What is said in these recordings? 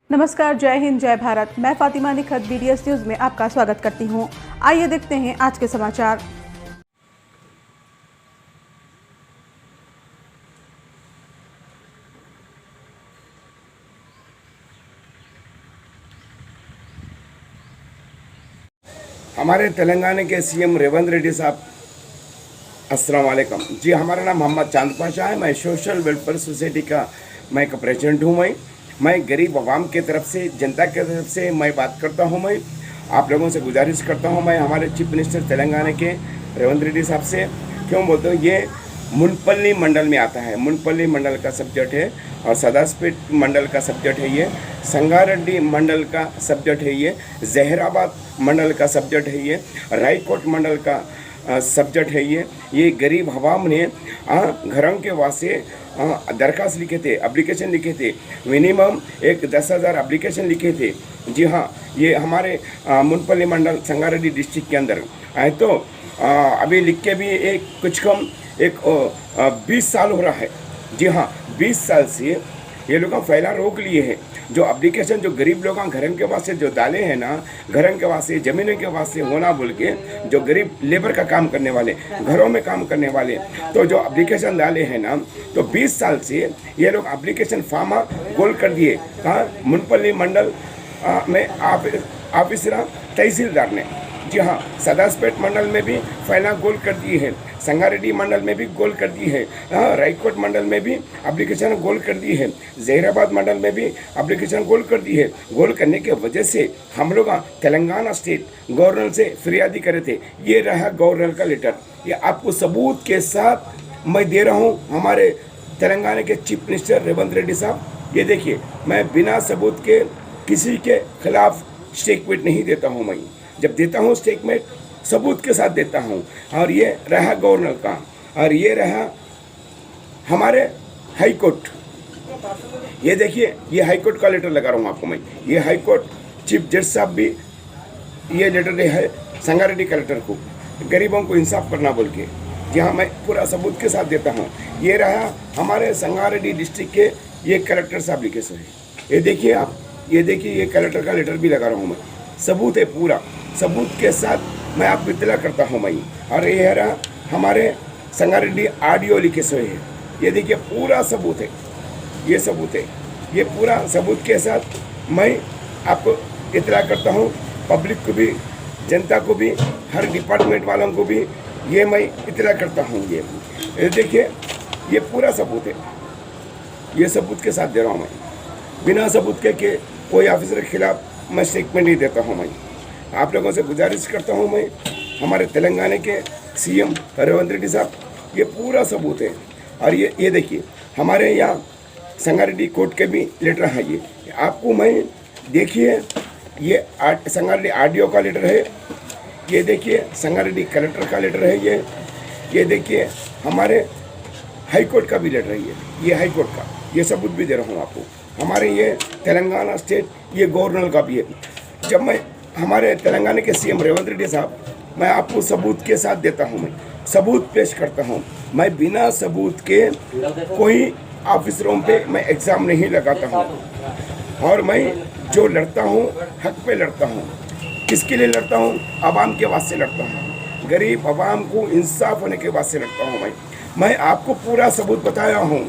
नमस्कार, जय हिंद, जय भारत। मैं फातिमा निखत BDS न्यूज में आपका स्वागत करती हूं। आइए देखते हैं आज के समाचार। हमारे तेलंगाना के CM रेवंत रेड्डी साहब, अस्सलाम वालेकुम जी। हमारा नाम मोहम्मद चांद पाशा है। मैं सोशल वेलफेयर सोसाइटी का मैं एक प्रेसिडेंट हूँ। मैं गरीब आवाम के तरफ से, जनता के तरफ से मैं बात करता हूँ। मैं आप लोगों से गुजारिश करता हूँ, मैं हमारे चीफ मिनिस्टर तेलंगाना के रेवंत रेड्डी साहब से क्यों बोलते हूँ, ये मुनपल्ली मंडल में आता है। मुनपल्ली मंडल का सब्जेक्ट है और सदासपेट मंडल का सब्जेक्ट है। ये संगारेड्डी मंडल का सब्जेक्ट है। ये जहराबाद मंडल का सब्जेक्ट है। ये रायकोट मंडल का सब्जेक्ट है। ये गरीब आवाम ने घरों के वास्ते दरखास्त लिखे थे, एप्लीकेशन लिखे थे। मिनिमम एक 10,000 एप्लीकेशन लिखे थे। जी हाँ, ये हमारे मुनपल्ली मंडल संगारेड्डी डिस्ट्रिक्ट के अंदर आए। तो अभी लिख के भी एक कुछ कम 20 साल हो रहा है। जी हाँ, 20 साल से ये लोग फैला रोक लिए हैं। जो एप्लीकेशन जो गरीब लोग घरों के वास्ते जो डाले हैं ना, घरों के वास्ते, ज़मीनों के वास्ते होना बोल के, जो गरीब लेबर का काम करने वाले, घरों में काम करने वाले, तो जो एप्लीकेशन डाले हैं ना, तो 20 साल से ये लोग एप्लीकेशन फॉर्म गोल कर दिए। कहाँ? मुनपल्ली मंडल में ऑफिसर तहसीलदार ने। जी हाँ, सदासपेट मंडल में भी फैला गोल कर दिए है। संगारेड्डी मंडल में भी गोल कर दी है। रायकोट मंडल में भी एप्लीकेशन गोल कर दी है। जहराबाद मंडल में भी एप्लीकेशन गोल कर दी है। गोल करने के वजह से हम लोग तेलंगाना स्टेट गवर्नर से फरियादी करे थे। ये रहा गवर्नर का लेटर, ये आपको सबूत के साथ मैं दे रहा हूँ। हमारे तेलंगाना के चीफ मिनिस्टर रेवंत रेड्डी साहब, ये देखिए, मैं बिना सबूत के किसी के खिलाफ स्टेटमेंट नहीं देता हूँ। मैं जब देता हूँ स्टेटमेंट सबूत के साथ देता हूँ। और ये रहा गवर्नर का, और ये रहा हमारे हाई कोर्ट। ये देखिए, ये हाई कोर्ट का लेटर लगा रहा हूँ आपको मैं। ये हाई कोर्ट चीफ जज साहब भी ये लेटर दे है संगारेड्डी कलेक्टर को, गरीबों को इंसाफ करना बोल के। जहाँ मैं पूरा सबूत के साथ देता हूँ। ये रहा हमारे संगारेड्डी डिस्ट्रिक्ट के ये कलेक्टर साहब लिखे से है। ये देखिए आप, ये देखिए, ये कलेक्टर का लेटर भी लगा रहा हूँ मैं। सबूत है, पूरा सबूत के साथ मैं आपको इत्तला करता हूँ मैं। और ये रहा हमारे संगारेड्डी ऑडियो लिखे से है। ये देखिए, पूरा सबूत है, ये सबूत है। ये पूरा सबूत के साथ मैं आपको इत्तला करता हूँ। पब्लिक को भी, जनता को भी, हर डिपार्टमेंट वालों को भी ये मैं इत्तला करता हूँ। ये देखिए, ये पूरा सबूत है। ये सबूत के साथ दे रहा हूँ मैं। बिना सबूत के कोई ऑफिसर के खिलाफ मैं स्टेटमेंट नहीं देता हूँ। मैं आप लोगों से गुजारिश करता हूँ, मैं हमारे तेलंगाना के CM रेवंत रेड्डी साहब, ये पूरा सबूत है। और ये देखिए, हमारे यहाँ संगारेड्डी कोर्ट के भी लेटर है। ये आपको मैं देखिए, ये संगारेड्डी ऑडियो का लेटर है। ये देखिए, संगारेड्डी कलेक्टर का लेटर है। ये देखिए, हमारे हाई कोर्ट का भी लेटर है। ये हाई कोर्ट का ये सबूत भी दे रहा हूँ आपको। हमारे ये तेलंगाना स्टेट ये गवर्नर का भी है। जब मैं हमारे तेलंगाना के CM रेवंत रेड्डी साहब, मैं आपको सबूत के साथ देता हूँ, मैं सबूत पेश करता हूँ। मैं बिना सबूत के कोई ऑफिसरों पे मैं एग्ज़ाम नहीं लगाता हूँ। और मैं जो लड़ता हूँ, हक पे लड़ता हूँ। किसके लिए लड़ता हूँ? आवाम के वास्ते लड़ता हूँ। गरीब आवाम को इंसाफ होने के वास्ते लड़ता हूँ। मैं आपको पूरा सबूत बताया हूँ।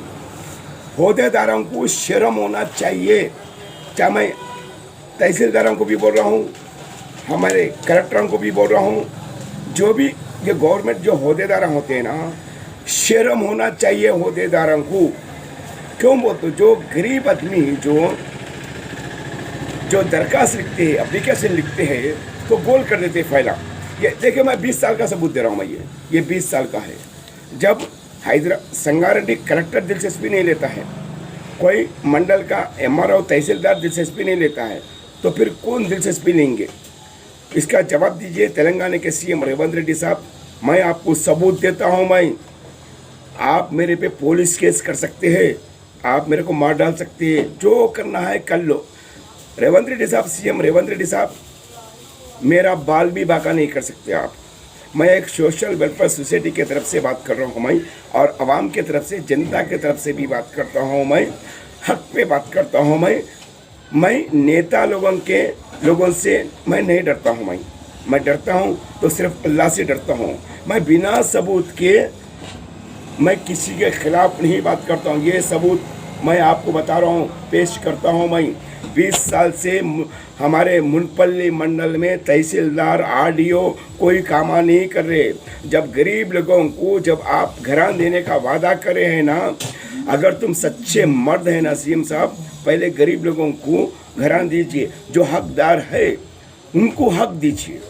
होदेदारों को शर्म होना चाहिए। क्या मैं तहसीलदारों को भी बोल रहा हूँ, हमारे कलेक्टरों को भी बोल रहा हूँ, जो भी ये गवर्नमेंट जो होदेदार होते हैं ना, शर्म होना चाहिए होदेदारों को। क्यों बोलते? जो गरीब आदमी जो दरखास्त लिखते हैं, एप्लीकेशन लिखते हैं, तो गोल कर देते फैला। ये देखिए, मैं 20 साल का सबूत दे रहा हूँ मैं। ये 20 साल का है। जब संगारेड्डी कलेक्टर दिलचस्पी नहीं लेता है, कोई मंडल का MRO तहसीलदार दिलचस्पी नहीं लेता है, तो फिर कौन दिलचस्पी लेंगे? इसका जवाब दीजिए तेलंगाना के CM रेवंत रेड्डी साहब। मैं आपको सबूत देता हूँ। मैं आप मेरे पे पुलिस केस कर सकते हैं, आप मेरे को मार डाल सकते हैं, जो करना है कर लो। रेवंत रेड्डी साहब, CM रेवंत रेड्डी साहब, मेरा बाल भी बाका नहीं कर सकते आप। मैं एक सोशल वेलफेयर सोसाइटी की तरफ से बात कर रहा हूँ मैं, और आवाम की तरफ से, जनता की तरफ से भी बात करता हूँ मैं। हक पे बात करता हूँ मैं। मैं नेता लोगों से मैं नहीं डरता हूँ। मैं डरता हूँ तो सिर्फ अल्लाह से डरता हूँ। मैं बिना सबूत के मैं किसी के खिलाफ नहीं बात करता हूँ। ये सबूत मैं आपको बता रहा हूँ, पेश करता हूँ। मैं 20 साल से हमारे मुनपल्ली मंडल में तहसीलदार आरडीओ कोई काम नहीं कर रहे। जब गरीब लोगों को जब आप घरान देने का वादा करे हैं ना, अगर तुम सच्चे मर्द हैं ना सीएम साहब, पहले गरीब लोगों को घरान दीजिए। जो हकदार है उनको हक दीजिए।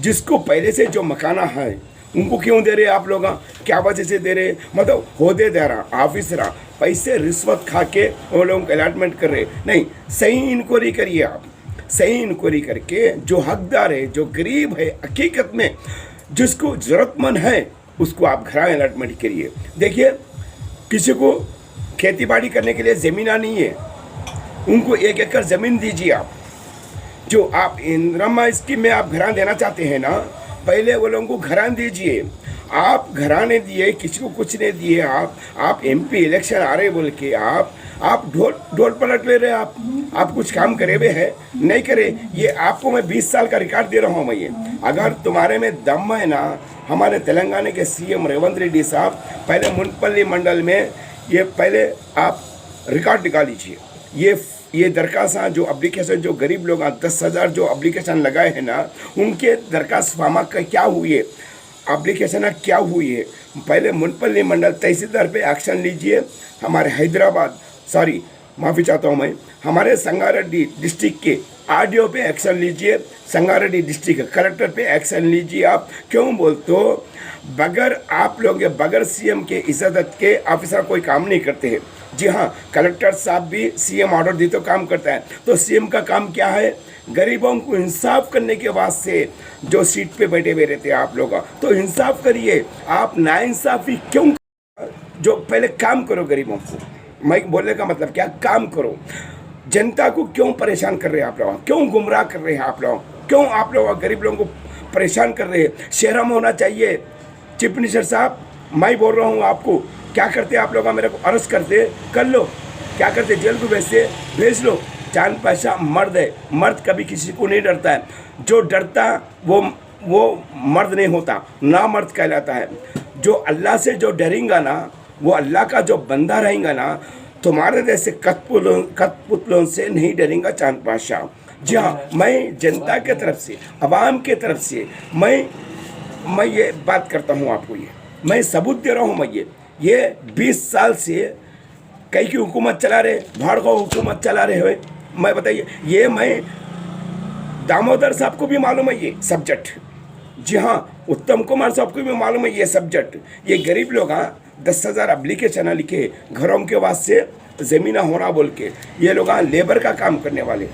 जिसको पहले से जो मकाना है उनको क्यों दे रहे आप लोग? क्या वजह से दे रहे? मतलब होदे दे रहा ऑफिसर पैसे रिश्वत खा के वो लोगों को अलॉटमेंट कर रहे नहीं। सही इंक्वायरी करिए आप। सही इंक्वायरी करके जो हकदार है, जो गरीब है, हकीकत में जिसको ज़रूरतमंद है, उसको आप घर अलॉटमेंट करिए। देखिए, किसी को खेती बाड़ी करने के लिए ज़मीन नहीं है, उनको 1 एकड़ ज़मीन दीजिए आप। जो आप इंदिरा स्कीम में आप घरान देना चाहते हैं ना, पहले वो लोगों को घरान दीजिए। आप घराने दिए, किसी को कुछ नहीं दिए। आप एमपी इलेक्शन आ रहे बोल के आप ढोल पलट ले रहे। आप कुछ काम करे हुए है नहीं करे। ये आपको मैं 20 साल का रिकॉर्ड दे रहा हूँ। मैं ये अगर तुम्हारे में दम है ना, हमारे तेलंगाना के सीएम रेवंत रेड्डी साहब पहले मुनपल्ली मंडल में ये पहले आप रिकॉर्ड निकाल लीजिए। ये दरखास्त जो एप्लीकेशन जो गरीब लोग 10,000 जो एप्लीकेशन लगाए हैं ना, उनके दरखास्त फार्मा का क्या हुई है, एप्लीकेशन क्या हुई है, पहले मुनपल्ली मंडल तहसीलदार पे एक्शन लीजिए। हमारे हैदराबाद माफ़ी चाहता हूँ मैं, हमारे संगारेड्डी डिस्ट्रिक्ट के आरडीओ पे एक्शन लीजिए। संगारेड्डी डिस्ट्रिक्ट कलेक्टर पे एक्शन लीजिए। आप क्यों बोलते हो? बगैर आप लोग बगैर सीएम के इजाज़त के ऑफिसर कोई काम नहीं करते हैं। जी हाँ, कलेक्टर साहब भी सीएम ऑर्डर दी तो काम करता है। तो सीएम का काम क्या है? गरीबों को इंसाफ करने के वास्ते जो सीट पे बैठे हुए रहते हैं आप लोग, तो इंसाफ करिए। आप नाइंसाफ़ी क्यों? जो पहले काम करो गरीबों को। मैं बोलने का मतलब क्या? काम करो। जनता को क्यों परेशान कर रहे हैं आप लोग? क्यों गुमराह कर रहे हैं आप लोग? क्यों आप लोग गरीब लोगों को परेशान कर रहे हैं? शर्म होना चाहिए। चीफ मिनिस्टर साहब, मैं बोल रहा हूँ आपको, क्या करते आप लोग? मेरे को अरेस्ट करते, कर लो। क्या करते? जेल को भेज लो। चांद पाशा मर्द है। मर्द कभी किसी को नहीं डरता है। जो डरता वो मर्द नहीं होता, ना मर्द कहलाता है। जो अल्लाह से जो डरेगा ना, वो अल्लाह का जो बंदा रहेगा ना, तुम्हारे जैसे कठपुतलों से नहीं डरेगा चांद पाशा। जी हाँ, मैं जनता के तरफ से, आवाम के तरफ से मैं ये बात करता हूँ आपको। ये मैं सबूत दे रहा हूँ। मैं ये 20 साल से कई की हुकूमत चला रहे, भाड़गांव हुकूमत चला रहे हुए। मैं बताइए, ये मैं दामोदर साहब को भी मालूम है ये सब्जेक्ट। जी हाँ, उत्तम कुमार साहब को भी मालूम है ये सब्जेक्ट। ये गरीब लोग 10,000 एप्लीकेशन लिखे घरों के वास्ते ज़मीन होना बोल के। ये लोग लेबर का काम करने वाले,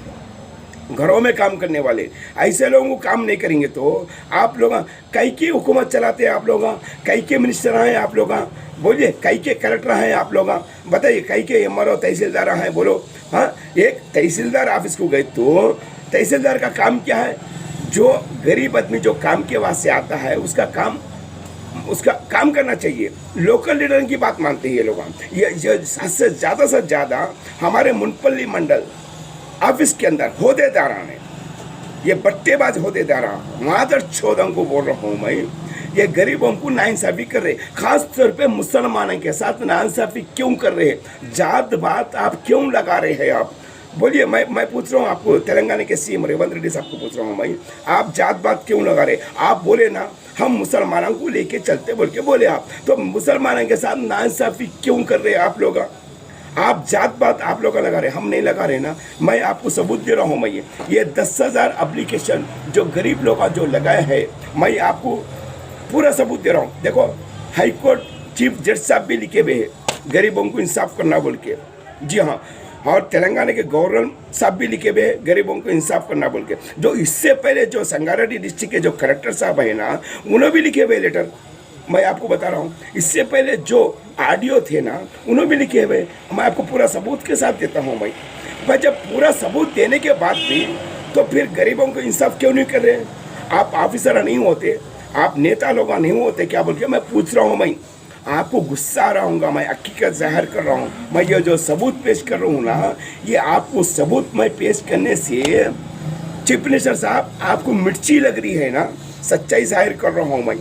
घरों में काम करने वाले, ऐसे लोगों को काम नहीं करेंगे तो आप लोग कई की हुकूमत चलाते हैं। आप लोग कई के मिनिस्टर हैं आप लोग, बोलिए कई के कलेक्टर हैं आप लोग, बताइए कई के एमआरओ तहसीलदार हैं, बोलो। हाँ, एक तहसीलदार ऑफिस को गए तो तहसीलदार का काम क्या है? जो गरीब आदमी जो काम के वास्ते आता है उसका काम करना चाहिए। लोकल लीडर की बात मानते हैं ये लोग। ये से ज़्यादा हमारे मुनपल्ली मंडल ऑफिस के अंदर होदेदार ने, ये बट्टेबाज होदेदार मादर चौदह को बोल रहा हूँ मैं, ये गरीबों को नाइंसाफ़ी कर रहे, खास तौर पे मुसलमानों के साथ नाइंसाफ़ी क्यों कर रहे हैं? जात बात आप क्यों लगा रहे हैं? आप बोलिए। मैं पूछ रहा हूँ आपको, तेलंगाना के सीएम रेवंत रेड्डी साहब को पूछ रहा हूँ मैं, आप जात बात क्यों लगा रहे? आप बोले ना हम मुसलमानों को लेके चलते बोल के बोले आप, तो मुसलमानों के साथ नाइंसाफ़ी क्यों कर रहे हैं आप लोग? आप जात बात आप लोग लगा रहे, हम नहीं लगा रहे ना। मैं आपको सबूत दे रहा हूँ। मैं ये 10,000 एप्लीकेशन जो गरीब लोग जो लगाए हैं, मैं आपको पूरा सबूत दे रहा हूँ। देखो, हाई कोर्ट चीफ जज साहब भी लिखे हुए हैं गरीबों को इंसाफ करना बोल के। जी हाँ, और तेलंगाना के गवर्नर साहब भी लिखे हुए हैं गरीबों को इंसाफ करना बोल के। जो इससे पहले जो संगारेड्डी डिस्ट्रिक्ट के जो कलेक्टर साहब है ना, उन्होंने भी लिखे हुए लेटर। मैं आपको बता रहा हूँ, इससे पहले जो आरडीओ थे ना, उन्होंने भी लिखे हुए। मैं आपको पूरा सबूत के साथ देता हूँ। मैं जब पूरा सबूत देने के बाद भी तो फिर गरीबों को इंसाफ क्यों नहीं कर रहे? आप ऑफिसर नहीं होते, आप नेता लोग नहीं होते क्या बोल के मैं पूछ रहा हूँ। मैं आपको गुस्सा आ रहा हूँ, मैं हकीकत ज़ाहिर कर रहा हूँ। मैं ये जो सबूत पेश कर रहा हूँ ना, ये आपको सबूत मैं पेश करने से चीफ मिनिस्टर साहब आपको मिर्ची लग रही है ना, सच्चाई जाहिर कर रहा हूँ मैं।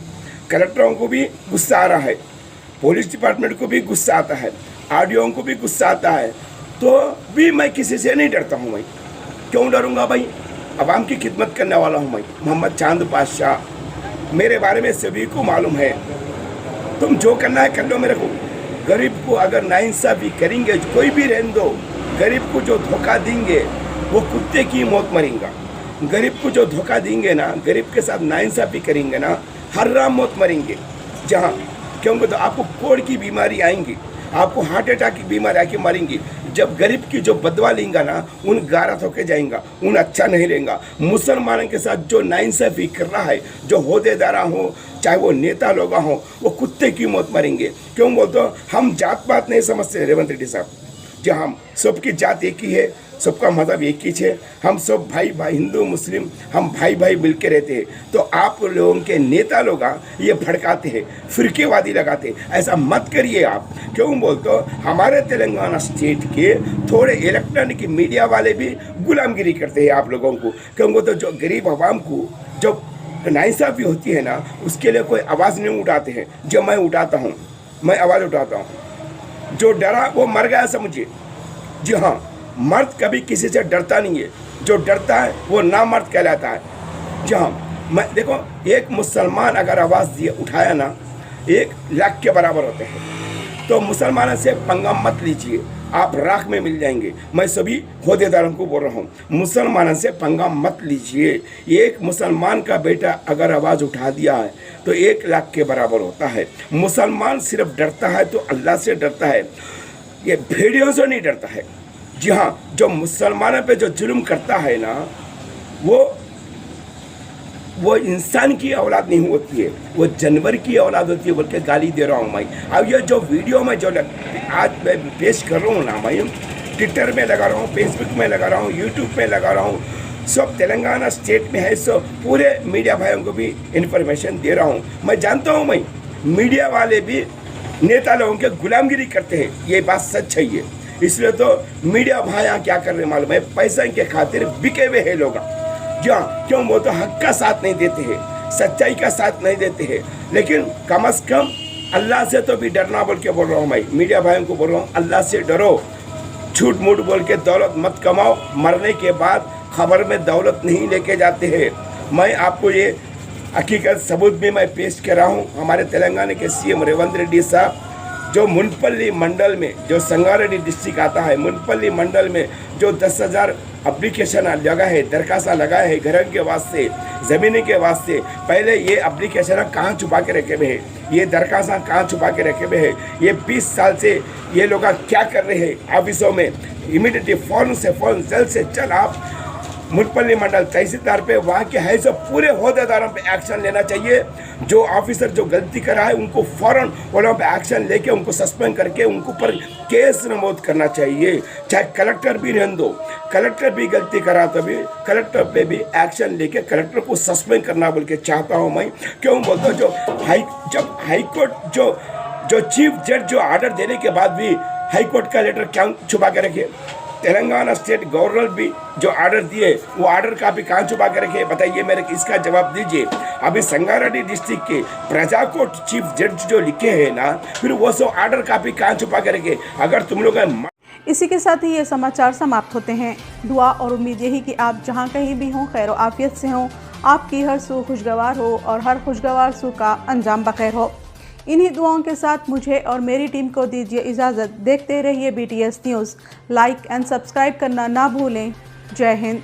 कलेक्टरों को भी गुस्सा आ रहा है, पुलिस डिपार्टमेंट को भी गुस्सा आता है, आरडीओ को भी गुस्सा आता है, तो भी मैं किसी से नहीं डरता हूँ। मैं क्यों डरूंगा भाई? अवाम की खिदमत करने वाला हूँ मैं, मोहम्मद चांद पातशाह। मेरे बारे में सभी को मालूम है। तुम जो करना है कर लो मेरे को। गरीब को अगर नाइंसाफ़ी करेंगे, कोई भी रहने दो, गरीब को जो धोखा देंगे वो कुत्ते की मौत मरेंगे। गरीब को जो धोखा देंगे ना, गरीब के साथ नाइंसाफ़ी करेंगे ना, हराम मौत मरेंगे। जहाँ क्योंकि तो आपको कोढ़ की बीमारी आएंगी, आपको हार्ट अटैक की बीमारी आके मरेंगी। जब गरीब की जो बदवा लेंगा ना, उन गारत होके जाएंगा, उन अच्छा नहीं रहेगा। मुसलमानों के साथ जो नाइंसाफ़ी कर रहा है, जो होदेदारा हो, चाहे वो नेता लोग हों, वो कुत्ते की मौत मरेंगे। क्यों बोलते हो? हम जात पात नहीं समझते रेवंत रेड्डी साहब। जो हम सबकी जात एक ही है, सबका मज़हब एक ही है, हम सब भाई भाई, हिंदू मुस्लिम हम भाई भाई मिल के रहते हैं। तो आप लोगों के नेता लोग ये भड़काते हैं, फिरकेवादी लगाते हैं, ऐसा मत करिए आप। क्यों बोलते हो? हमारे तेलंगाना स्टेट के थोड़े इलेक्ट्रॉनिक मीडिया वाले भी गुलामगिरी करते हैं आप लोगों को। क्योंकि तो जो गरीब आवाम को जो नाइंसाफ़ी होती है ना, उसके लिए कोई आवाज़ नहीं उठाते हैं। जो मैं उठाता हूँ, मैं आवाज़ उठाता हूँ। जो डरा वो मर गया समझिए। जी हाँ, मर्द कभी किसी से डरता नहीं है, जो डरता है वो नामर्द कहलाता है। जी हाँ, मैं देखो, एक मुसलमान अगर आवाज़ दिए उठाया ना, 1 लाख के बराबर होते हैं। तो मुसलमानों से पंगा मत लीजिए, आप राख में मिल जाएंगे। मैं सभी होदेदारों को बोल रहा हूँ, मुसलमानों से पंगा मत लीजिए। एक मुसलमान का बेटा अगर आवाज़ उठा दिया है तो 1 लाख के बराबर होता है। मुसलमान सिर्फ डरता है तो अल्लाह से डरता है, ये भेड़ियों से नहीं डरता है। जी हाँ, जो मुसलमानों पे जो जुल्म करता है ना, वो इंसान की औलाद नहीं होती है, वो जानवर की औलाद होती है बोल के गाली दे रहा हूँ मैं। अब ये जो वीडियो में जो आज मैं पेश कर रहा हूँ ना, मैं ट्विटर में लगा रहा हूँ, फेसबुक में लगा रहा हूँ, यूट्यूब में लगा रहा हूँ, सब तेलंगाना स्टेट में है, सब पूरे मीडिया भाइयों को भी इन्फॉर्मेशन दे रहा हूँ। मैं जानता हूँ मैं मीडिया वाले भी नेता लोगों के गुलामगिरी करते हैं, ये बात सच है ये। इसलिए तो मीडिया भाई यहाँ क्या कर रहे हैं मालूम है? पैसे के खातिर बिके हुए हैं लोग। जहाँ क्यों वो तो हक का साथ नहीं देते हैं, सच्चाई का साथ नहीं देते हैं। लेकिन कम से कम अल्लाह से तो भी डरना बोल के बोल रहा हूँ मैं, मीडिया भाइयों को बोल रहा हूँ, अल्लाह से डरो। झूठ मूठ बोल के दौलत मत कमाओ, मरने के बाद खबर में दौलत नहीं लेके जाते हैं। मैं आपको ये हकीकत सबूत भी मैं पेश कर रहा हूँ। हमारे तेलंगाना के सीएम रेवंत रेड्डी साहब जो मुनपल्ली मंडल में, जो संगारेड्डी डिस्ट्रिक्ट आता है, मुनपल्ली मंडल में जो 10,000 एप्लीकेशन लगा है, दरखास्त लगा है घर के वास्ते, ज़मीन के वास्ते। पहले ये एप्लीकेशन कहाँ छुपा के रखे हुए हैं, ये दरखास्त कहाँ छुपा के रखे हुए हैं? ये 20 साल से ये लोग क्या कर रहे हैं ऑफिसों में? इमीडिएटली फ़ौरन से फ़ौरन जल्द से जल्द आप मुनपल्ली मंडल तहसीलदार पे, वहाँ के है सब पूरे होदेदारों पे एक्शन लेना चाहिए। जो ऑफिसर जो गलती करा है उनको फ़ौरन वहाँ पे एक्शन लेके उनको सस्पेंड करके उनको पर केस नमूद करना चाहिए। चाहे कलेक्टर भी रहने दो, कलेक्टर भी गलती करा तो भी कलेक्टर पे भी एक्शन लेके कलेक्टर को सस्पेंड करना बोल के चाहता हूँ मैं। क्यों बोलता हूँ? जब हाईकोर्ट जो चीफ जज जो ऑर्डर देने के बाद भी हाईकोर्ट का लेटर क्या छुपा के रखे? तेलंगाना स्टेट गवर्नर भी जो ऑर्डर दिए वो ऑर्डर का भी कहाँ छुपा के रखे? बताइए मेरे, इसका जवाब दीजिए। अभी संगारेड्डी डिस्ट्रिक्ट के प्रजाकोट चीफ जज जो लिखे हैं ना, फिर वो सब ऑर्डर का भी कहाँ छुपा के रखे? अगर तुम लोग इसी के साथ ही ये समाचार समाप्त होते हैं। दुआ और उम्मीद यही कि आप जहां कहीं भी हों खैर आफियत से हों, आपकी हर सू खुशगवार हो और हर खुशगवार सू का अंजाम बखैर हो। इन्हीं दुआओं के साथ मुझे और मेरी टीम को दीजिए इजाज़त। देखते रहिए BTS news. Like and subscribe करना ना भूलें। जय हिंद।